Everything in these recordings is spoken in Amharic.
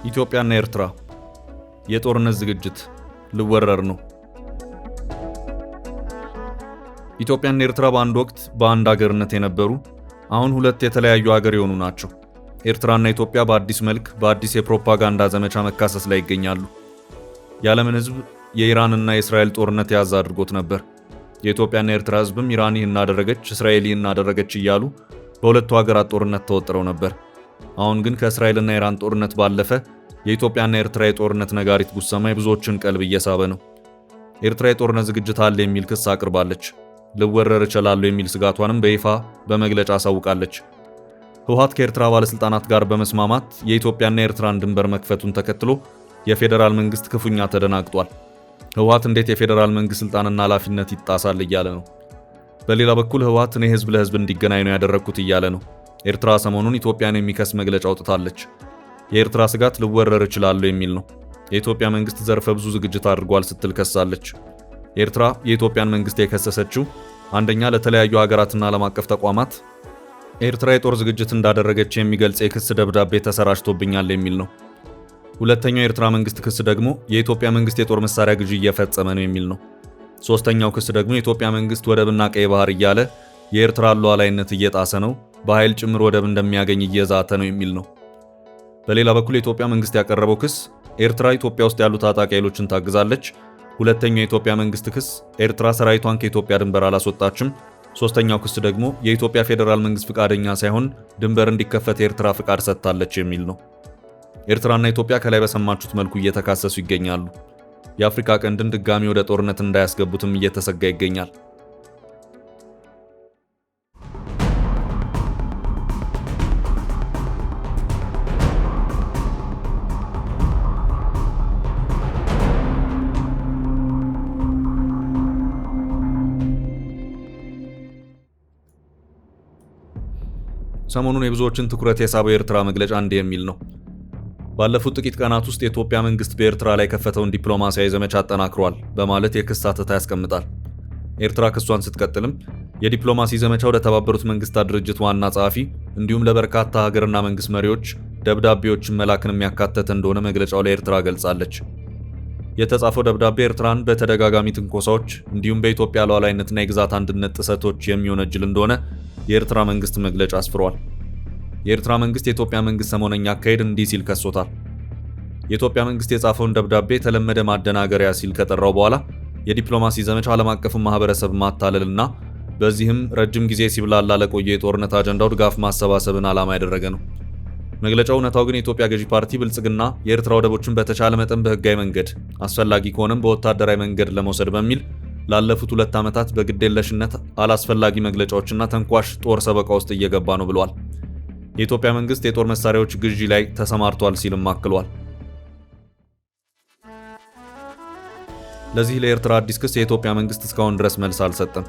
ኢትዮጵያና ኤርትራ የጦርነት ዝግጅት ልወረር ነው። ኢትዮጵያና ኤርትራ በአንድ ወቅት በአንድ ሀገርነት የነበሩ አሁን ሁለት የተለያዩ ሀገር የሆኑ ናቸው። ኤርትራና ኢትዮጵያ በአዲስ መልክ በአዲስ የፕሮፓጋንዳ ዘመቻ መካሰስ ላይ ይገኛሉ። የዓለምን ሕዝብ የኢራንና የእስራኤል ጦርነት ያዝ አድርጎት ነበር። የኢትዮጵያና የኤርትራ ሕዝብም ኢራን ይህን አደረገች፣ እስራኤል ይህን አደረገች እያሉ በሁለቱ ሀገራት ጦርነት ተወጥረው ነበር። አሁን ግን ከእስራኤልና ኢራን ጦርነት ባለፈ የኢትዮጵያና የኤርትራ የጦርነት ነጋሪት ጉሰማ የብዙዎችን ቀልብ እየሳበ ነው። ኤርትራ የጦርነት ዝግጅት አለ የሚል ክስ አቅርባለች። ልወረር እችላለሁ የሚል ስጋቷንም በይፋ በመግለጫ አሳውቃለች። ህወሓት ከኤርትራ ባለስልጣናት ጋር በመስማማት የኢትዮጵያና የኤርትራን ድንበር መክፈቱን ተከትሎ የፌዴራል መንግስት ክፉኛ ተደናግጧል። ህወሓት እንዴት የፌዴራል መንግስት ስልጣንና ኃላፊነት ይጣሳል እያለ ነው። በሌላ በኩል ህወሓት እኔ ህዝብ ለህዝብ እንዲገናኝ ነው ያደረኩት እያለ ነው። ኤርትራ ሰሞኑን ኢትዮጵያን የሚከስ መግለጫ አውጥታለች። የኤርትራ ስጋት ልወረር እችላለሁ የሚል ነው። የኢትዮጵያ መንግስት ዘርፈ ብዙ ዝግጅት አድርጓል ስትል ከሳለች። ኤርትራ የኢትዮጵያን መንግስት የከሰሰችው አንደኛ ለተለያዩ ሀገራትና ዓለም አቀፍ ተቋማት ኤርትራ የጦር ዝግጅት እንዳደረገች የሚገልጽ የክስ ደብዳቤ ተሰራጭቶብኛል የሚል ነው። ሁለተኛው የኤርትራ መንግስት ክስ ደግሞ የኢትዮጵያ መንግስት የጦር መሳሪያ ግዢ እየፈጸመ ነው የሚል ነው። ሶስተኛው ክስ ደግሞ የኢትዮጵያ መንግስት ወደብና ቀይ ባህር እያለ የኤርትራ ሉዓላዊነት እየጣሰ ነው፣ በኃይል ጭምር ወደብ እንደሚያገኝ እየዛተ ነው የሚል ነው። በሌላ በኩል የኢትዮጵያ መንግስት ያቀረበው ክስ ኤርትራ ኢትዮጵያ ውስጥ ያሉ ታጣቂ ኃይሎችን ታግዛለች። ሁለተኛው የኢትዮጵያ መንግስት ክስ ኤርትራ ሰራዊቷን ከኢትዮጵያ ድንበር አላስወጣችም። ሶስተኛው ክስ ደግሞ የኢትዮጵያ ፌዴራል መንግስት ፍቃደኛ ሳይሆን ድንበር እንዲከፈት የኤርትራ ፍቃድ ሰጥታለች የሚል ነው። ኤርትራና ኢትዮጵያ ከላይ በሰማችሁት መልኩ እየተካሰሱ ይገኛሉ። የአፍሪካ ቀንድን ድጋሚ ወደ ጦርነት እንዳያስገቡትም እየተሰጋ ይገኛል። ሰሞኑን የብዙዎችን ትኩረት የሳበው የኤርትራ መግለጫ እንዲህ የሚል ነው። ባለፉት ጥቂት ቀናት ውስጥ የኢትዮጵያ መንግስት በኤርትራ ላይ ከፈተውን ዲፕሎማሲያዊ ዘመቻ አጠናክሯል በማለት የክስ አተታ ያስቀምጣል። ኤርትራ ክሷን ስትቀጥልም የዲፕሎማሲ ዘመቻ ወደ ተባበሩት መንግስታት ድርጅት ዋና ጸሐፊ እንዲሁም ለበርካታ ሀገርና መንግስት መሪዎች ደብዳቤዎችን መላክን የሚያካተተ እንደሆነ መግለጫው ላይ ኤርትራ ገልጻለች። የተጻፈው ደብዳቤ ኤርትራን በተደጋጋሚ ትንኮሳዎች እንዲሁም በኢትዮጵያ ሉዓላዊነትና የግዛት አንድነት ጥሰቶች የሚወነጅል እንደሆነ የኤርትራ መንግስት መግለጫ አስፍሯል። የኤርትራ መንግስት የኢትዮጵያ መንግስት ሰሞነኛ አካሄድ እንዲህ ሲል ከሶታል። የኢትዮጵያ መንግስት የጻፈውን ደብዳቤ የተለመደ ማደናገሪያ ሲል ከጠራው በኋላ የዲፕሎማሲ ዘመቻ ዓለም አቀፍ ማህበረሰብ ማታለልና በዚህም ረጅም ጊዜ ሲብላላ ለቆየ የጦርነት አጀንዳው ድጋፍ ማሰባሰብን ዓላማ ያደረገ ነው። መግለጫው እውነታው ግን የኢትዮጵያ ገዢ ፓርቲ ብልጽግና የኤርትራ ወደቦችን በተቻለ መጠን በህጋዊ መንገድ አስፈላጊ ከሆነም በወታደራዊ መንገድ ለመውሰድ በሚል ላለፉት 2 ዓመታት በግዴለሽነት አላስፈላጊ መግለጫዎችና ተንኳሽ ጦር ሰበቃ ውስጥ እየገባ ነው ብለዋል። የኢትዮጵያ መንግስት የጦር መሳሪያዎች ግዢ ላይ ተሰማርቷል ሲልም አክሏል። ለዚህ ለኤርትራ አዲስ ክስ የኢትዮጵያ መንግስት እስካሁን ድረስ መልስ አልሰጠም።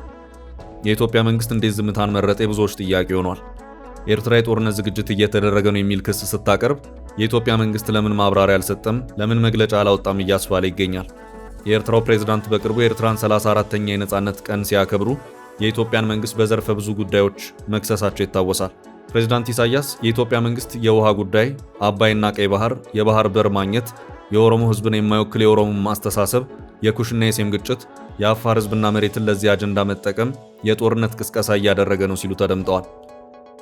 የኢትዮጵያ መንግስት እንዴት ዝምታን መረጠ የብዙዎች ጥያቄ ሆኗል። ኤርትራ የጦርነት ዝግጅት እየተደረገ ነው የሚል ክስ ስታቀርብ የኢትዮጵያ መንግስት ለምን ማብራሪያ አልሰጠም፣ ለምን መግለጫ አላወጣም እያስባለ ይገኛል። የኤርትራው ፕሬዝዳንት በቅርቡ የኤርትራን 34ኛ የነጻነት ቀን ሲያከብሩ የኢትዮጵያን መንግስት በዘርፈ ብዙ ጉዳዮች መክሰሳቸው ይታወሳል። ፕሬዝዳንት ኢሳያስ የኢትዮጵያ መንግስት የውሃ ጉዳይ፣ አባይና ቀይ ባህር፣ የባህር በር ማግኘት፣ የኦሮሞ ህዝብን የማይወክል የኦሮሞ ማስተሳሰብ፣ የኩሽና የሴም ግጭት፣ የአፋር ህዝብና መሬትን ለዚህ አጀንዳ መጠቀም የጦርነት ቅስቀሳ እያደረገ ነው ሲሉ ተደምጠዋል።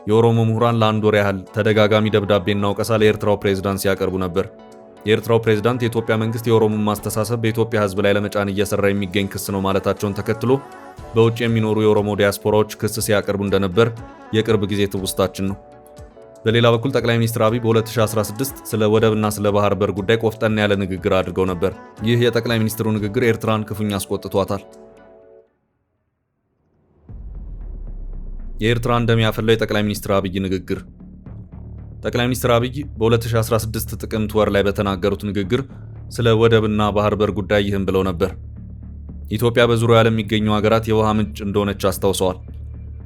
የኦሮሞ ምሁራን ለአንድ ወር ያህል ተደጋጋሚ ደብዳቤና ወቀሳ ለኤርትራው ፕሬዝዳንት ሲያቀርቡ ነበር። የኤርትራው ፕሬዝዳንት የኢትዮጵያ መንግስት የኦሮሞ ማስተሳሰብ በኢትዮጵያ ህዝብ ላይ ለመጫን እየሰራ የሚገኝ ክስ ነው ማለታቸውን ተከትሎ በውጭ የሚኖሩ የኦሮሞ ዲያስፖራዎች ክስ ሲያቀርቡ እንደነበር የቅርብ ጊዜ ትውስታችን ነው። በሌላ በኩል ጠቅላይ ሚኒስትር አብይ በ2016 ስለ ወደብና ስለ ባህር በር ጉዳይ ቆፍጠን ያለ ንግግር አድርገው ነበር። ይህ የጠቅላይ ሚኒስትሩ ንግግር ኤርትራን ክፉኛ አስቆጥቷታል። የኤርትራ እንደሚያፈለው የጠቅላይ ሚኒስትር አብይ ንግግር። ጠቅላይ ሚኒስትር አብይ በ2016 ጥቅምት ወር ላይ በተናገሩት ንግግር ስለ ወደብና ባህር በር ጉዳይ ይህን ብለው ነበር። ኢትዮጵያ በዙሪያዋ ለሚገኙ ሀገራት የውሃ ምንጭ እንደሆነች አስታውሰዋል።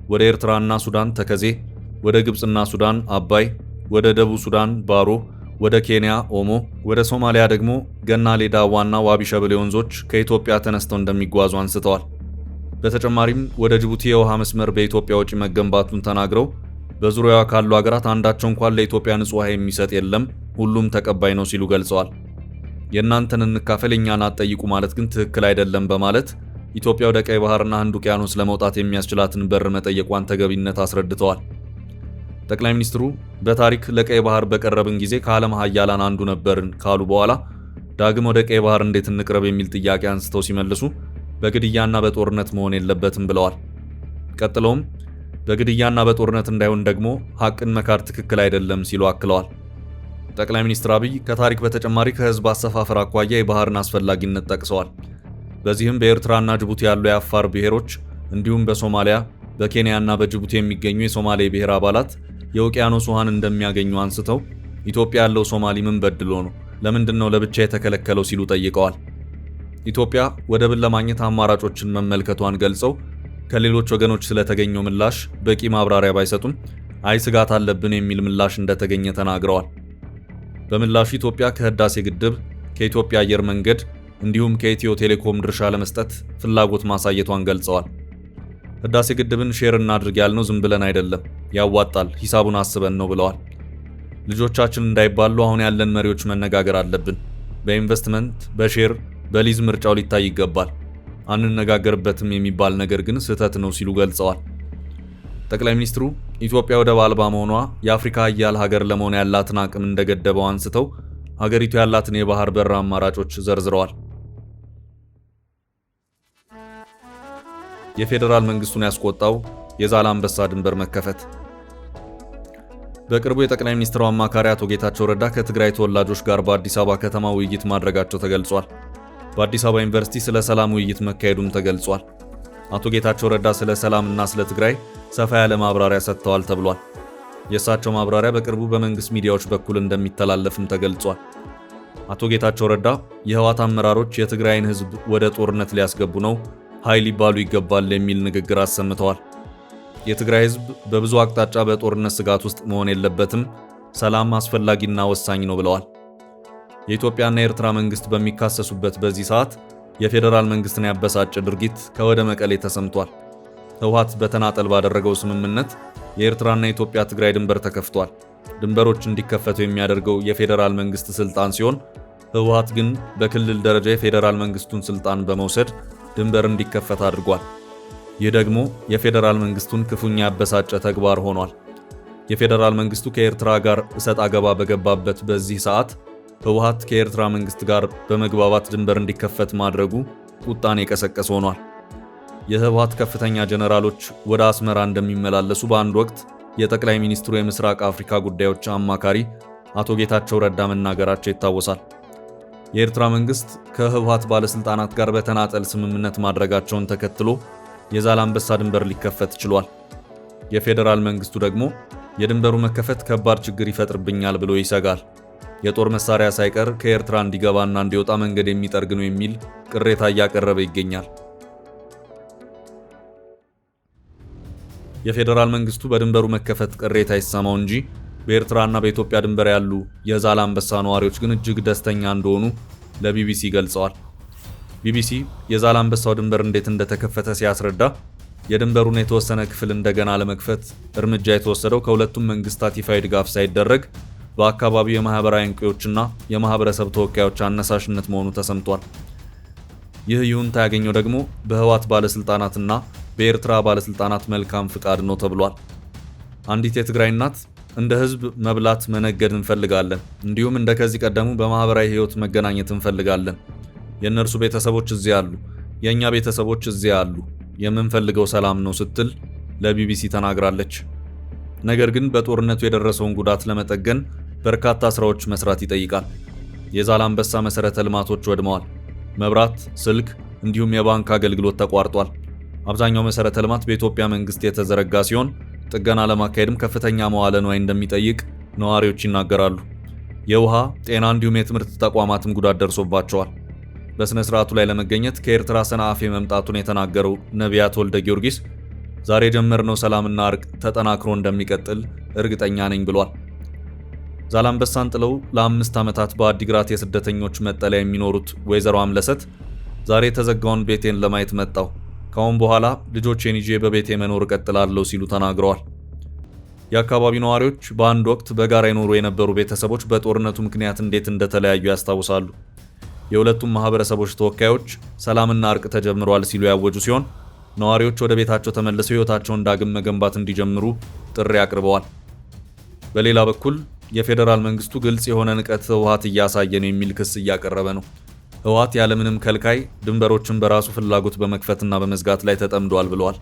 ወደ ኤርትራና ሱዳን ተከዜ፣ ወደ ግብፅና ሱዳን አባይ፣ ወደ ደቡብ ሱዳን ባሮ፣ ወደ ኬንያ ኦሞ፣ ወደ ሶማሊያ ደግሞ ገናሌ ዳዋና ዋቢ ሸበሌ ወንዞች ከኢትዮጵያ ተነስተው እንደሚጓዙ አንስተዋል። በተጨማሪም ወደ ጅቡቲ የውሃ መስመር በኢትዮጵያ ወጪ መገንባቱን ተናግረው በዙሪያዋ ካሉ ሀገራት አንዳቸው እንኳን ለኢትዮጵያ ንጹህ ውሃ የሚሰጥ የለም፣ ሁሉም ተቀባይ ነው ሲሉ ገልጸዋል። የእናንተን እንካፈል እኛን አትጠይቁ ማለት ግን ትክክል አይደለም በማለት ኢትዮጵያ ወደ ቀይ ባህርና ህንድ ውቅያኖስ ለመውጣት የሚያስችላትን በር መጠየቋን ተገቢነት አስረድተዋል። ጠቅላይ ሚኒስትሩ በታሪክ ለቀይ ባህር በቀረብን ጊዜ ከዓለም ሀያላን አንዱ ነበርን ካሉ በኋላ ዳግም ወደ ቀይ ባህር እንዴት እንቅረብ የሚል ጥያቄ አንስተው ሲመልሱ በግድያና በጦርነት መሆን የለበትም ብለዋል። ቀጥለውም በግድያና በጦርነት እንዳይሆን ደግሞ ሐቅን መካድ ትክክል አይደለም ሲሉ አክለዋል። ጠቅላይ ሚኒስትር አብይ ከታሪክ በተጨማሪ ከህዝብ አሰፋፈር አኳያ የባህርን አስፈላጊነት ጠቅሰዋል። በዚህም በኤርትራና ጅቡቲ ያሉ የአፋር ብሔሮች እንዲሁም በሶማሊያ በኬንያና በጅቡቲ የሚገኙ የሶማሌ ብሔር አባላት የውቅያኖስ ውሃን እንደሚያገኙ አንስተው ኢትዮጵያ ያለው ሶማሊ ምን በድሎ ነው? ለምንድነው ለብቻ የተከለከለው ሲሉ ጠይቀዋል። ኢትዮጵያ ወደብን ለማግኘት አማራጮችን መመልከቷን ገልጸው ከሌሎች ወገኖች ስለተገኘው ምላሽ በቂ ማብራሪያ ባይሰጡም አይ ስጋት አለብን የሚል ምላሽ እንደተገኘ ተናግረዋል። በምላሹ ኢትዮጵያ ከህዳሴ ግድብ፣ ከኢትዮጵያ አየር መንገድ እንዲሁም ከኢትዮ ቴሌኮም ድርሻ ለመስጠት ፍላጎት ማሳየቷን ገልጸዋል። ህዳሴ ግድብን ሼር እናድርግ ያልነው ዝም ብለን አይደለም፣ ያዋጣል፣ ሂሳቡን አስበን ነው ብለዋል። ልጆቻችን እንዳይባሉ አሁን ያለን መሪዎች መነጋገር አለብን። በኢንቨስትመንት በሼር በሊዝ ምርጫው ሊታይ ይገባል። አንነጋገርበትም የሚባል ነገር ግን ስህተት ነው ሲሉ ገልጸዋል። ጠቅላይ ሚኒስትሩ ኢትዮጵያ ወደብ አልባ መሆኗ የአፍሪካ ሀያል ሀገር ለመሆን ያላትን አቅም እንደገደበው አንስተው ሀገሪቱ ያላትን የባህር በር አማራጮች ዘርዝረዋል። የፌዴራል መንግስቱን ያስቆጣው የዛላምበሳ ድንበር መከፈት። በቅርቡ የጠቅላይ ሚኒስትሩ አማካሪ አቶ ጌታቸው ረዳ ከትግራይ ተወላጆች ጋር በአዲስ አበባ ከተማ ውይይት ማድረጋቸው ተገልጿል። በአዲስ አበባ ዩኒቨርሲቲ ስለ ሰላም ውይይት መካሄዱም ተገልጿል። አቶ ጌታቸው ረዳ ስለ ሰላምና ስለ ትግራይ ሰፋ ያለ ማብራሪያ ሰጥተዋል ተብሏል። የእሳቸው ማብራሪያ በቅርቡ በመንግስት ሚዲያዎች በኩል እንደሚተላለፍም ተገልጿል። አቶ ጌታቸው ረዳ የህወሓት አመራሮች የትግራይን ህዝብ ወደ ጦርነት ሊያስገቡ ነው፣ ኃይል ሊባሉ ይገባል የሚል ንግግር አሰምተዋል። የትግራይ ህዝብ በብዙ አቅጣጫ በጦርነት ስጋት ውስጥ መሆን የለበትም፣ ሰላም አስፈላጊና ወሳኝ ነው ብለዋል። የኢትዮጵያና የኤርትራ መንግስት በሚካሰሱበት በዚህ ሰዓት የፌዴራል መንግስትን ያበሳጨ ድርጊት ከወደ መቀሌ ተሰምቷል። ህወሓት በተናጠል ባደረገው ስምምነት የኤርትራና የኢትዮጵያ ትግራይ ድንበር ተከፍቷል። ድንበሮች እንዲከፈቱ የሚያደርገው የፌዴራል መንግስት ስልጣን ሲሆን ህወሓት ግን በክልል ደረጃ የፌዴራል መንግስቱን ስልጣን በመውሰድ ድንበር እንዲከፈት አድርጓል። ይህ ደግሞ የፌዴራል መንግስቱን ክፉኛ ያበሳጨ ተግባር ሆኗል። የፌዴራል መንግስቱ ከኤርትራ ጋር እሰጥ አገባ በገባበት በዚህ ሰዓት ህወሓት ከኤርትራ መንግስት ጋር በመግባባት ድንበር እንዲከፈት ማድረጉ ቁጣን የቀሰቀሰ ሆኗል። የህወሓት ከፍተኛ ጀነራሎች ወደ አስመራ እንደሚመላለሱ በአንድ ወቅት የጠቅላይ ሚኒስትሩ የምስራቅ አፍሪካ ጉዳዮች አማካሪ አቶ ጌታቸው ረዳ መናገራቸው ይታወሳል። የኤርትራ መንግስት ከህወሓት ባለስልጣናት ጋር በተናጠል ስምምነት ማድረጋቸውን ተከትሎ የዛላምበሳ ድንበር ሊከፈት ችሏል። የፌዴራል መንግስቱ ደግሞ የድንበሩ መከፈት ከባድ ችግር ይፈጥርብኛል ብሎ ይሰጋል። የጦር መሳሪያ ሳይቀር ከኤርትራ እንዲገባና እንዲወጣ መንገድ የሚጠርግ ነው የሚል ቅሬታ እያቀረበ ይገኛል። የፌዴራል መንግስቱ በድንበሩ መከፈት ቅሬታ ይሰማው እንጂ በኤርትራና በኢትዮጵያ ድንበር ያሉ የዛላምበሳ ነዋሪዎች ግን እጅግ ደስተኛ እንደሆኑ ለቢቢሲ ገልጸዋል። ቢቢሲ የዛላምበሳው ድንበር እንዴት እንደተከፈተ ሲያስረዳ የድንበሩን የተወሰነ ክፍል እንደገና ለመክፈት እርምጃ የተወሰደው ከሁለቱም መንግስታት ይፋዊ ድጋፍ ሳይደረግ በአካባቢው የማህበራዊ አንቂዎችና የማህበረሰብ ተወካዮች አነሳሽነት መሆኑ ተሰምቷል። ይህ ይሁንታ ያገኘው ደግሞ በህወሓት ባለስልጣናትና በኤርትራ ባለስልጣናት መልካም ፍቃድ ነው ተብሏል። አንዲት የትግራይ እናት እንደ ህዝብ መብላት መነገድ እንፈልጋለን፣ እንዲሁም እንደ ከዚህ ቀደሙ በማህበራዊ ህይወት መገናኘት እንፈልጋለን። የእነርሱ ቤተሰቦች እዚያ አሉ፣ የእኛ ቤተሰቦች እዚያ አሉ፣ የምንፈልገው ሰላም ነው ስትል ለቢቢሲ ተናግራለች። ነገር ግን በጦርነቱ የደረሰውን ጉዳት ለመጠገን በርካታ ስራዎች መስራት ይጠይቃል። የዛላምበሳ መሰረተ ልማቶች ወድመዋል። መብራት፣ ስልክ እንዲሁም የባንክ አገልግሎት ተቋርጧል። አብዛኛው መሰረተ ልማት በኢትዮጵያ መንግስት የተዘረጋ ሲሆን ጥገና ለማካሄድም ከፍተኛ መዋለ ንዋይ እንደሚጠይቅ ነዋሪዎች ይናገራሉ። የውሃ፣ ጤና እንዲሁም የትምህርት ተቋማትም ጉዳት ደርሶባቸዋል። በስነ ስርዓቱ ላይ ለመገኘት ከኤርትራ ሰንዓፌ መምጣቱን የተናገረው ነቢያት ወልደ ጊዮርጊስ ዛሬ የጀመርነው ሰላምና እርቅ ተጠናክሮ እንደሚቀጥል እርግጠኛ ነኝ ብሏል። ዛላምበሳን ጥለው ለ5 ዓመታት በአዲግራት የስደተኞች መጠለያ የሚኖሩት ወይዘሮ አምለሰት ዛሬ የተዘጋውን ቤቴን ለማየት መጣሁ፣ ካሁን በኋላ ልጆቼን ይዤ በቤቴ መኖር እቀጥላለሁ ሲሉ ተናግረዋል። የአካባቢው ነዋሪዎች በአንድ ወቅት በጋራ ይኖሩ የነበሩ ቤተሰቦች በጦርነቱ ምክንያት እንዴት እንደተለያዩ ያስታውሳሉ። የሁለቱም ማህበረሰቦች ተወካዮች ሰላምና እርቅ ተጀምሯል ሲሉ ያወጁ ሲሆን ነዋሪዎች ወደ ቤታቸው ተመልሰው ሕይወታቸውን ዳግም መገንባት እንዲጀምሩ ጥሪ አቅርበዋል። በሌላ በኩል የፌዴራል መንግስቱ ግልጽ የሆነ ንቀት ህወሓት እያሳየ ነው የሚል ክስ እያቀረበ ነው። ህወሓት ያለምንም ከልካይ ድንበሮችን በራሱ ፍላጎት በመክፈትና በመዝጋት ላይ ተጠምዷል ብለዋል።